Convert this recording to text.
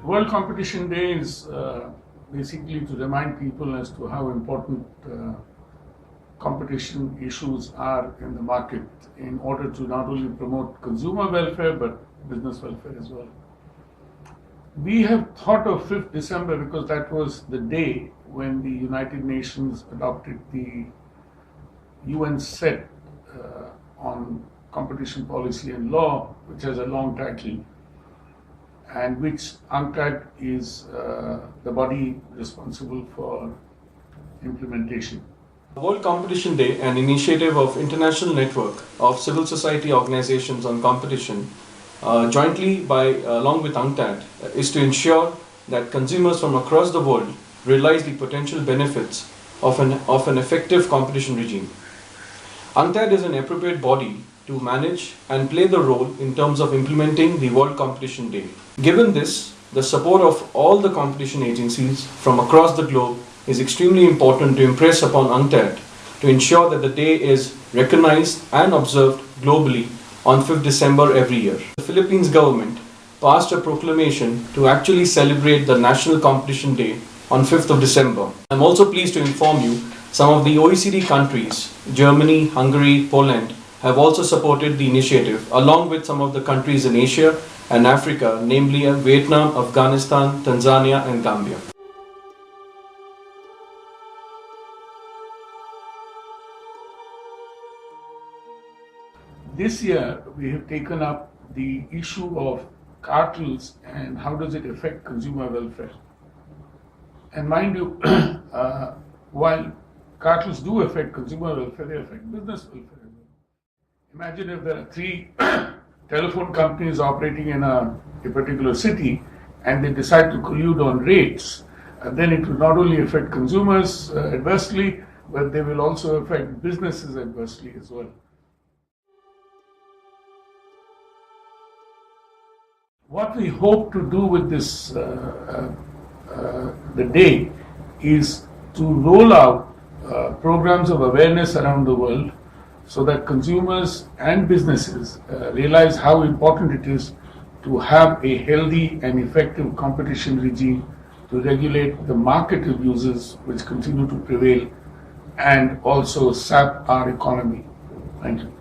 World Competition Day is basically to remind people as to how important competition issues are in the market in order to not only promote consumer welfare but business welfare as well. We have thought of 5th December because that was the day when the United Nations adopted the UN set on competition policy and law, which has a long title, and which UNCTAD is the body responsible for implementation. World Competition Day, an initiative of International Network of Civil Society Organizations on Competition, jointly along with UNCTAD, is to ensure that consumers from across the world realize the potential benefits of an effective competition regime. UNCTAD is an appropriate body to manage and play the role in terms of implementing the World Competition Day. Given this, the support of all the competition agencies from across the globe is extremely important to impress upon UNCTAD to ensure that the day is recognized and observed globally on 5th December every year. The Philippines government passed a proclamation to actually celebrate the National Competition Day on 5th of December. I'm also pleased to inform you some of the OECD countries, Germany, Hungary, Poland, have also supported the initiative, along with some of the countries in Asia and Africa, namely Vietnam, Afghanistan, Tanzania, and Gambia. This year, we have taken up the issue of cartels and how does it affect consumer welfare. And mind you, while cartels do affect consumer welfare, they affect business welfare. Imagine if there are 3 telephone companies operating in a particular city and they decide to collude on rates, then it will not only affect consumers adversely, but they will also affect businesses adversely as well. What we hope to do with this the day is to roll out programs of awareness around the world so that consumers and businesses realize how important it is to have a healthy and effective competition regime to regulate the market abuses which continue to prevail and also sap our economy. Thank you.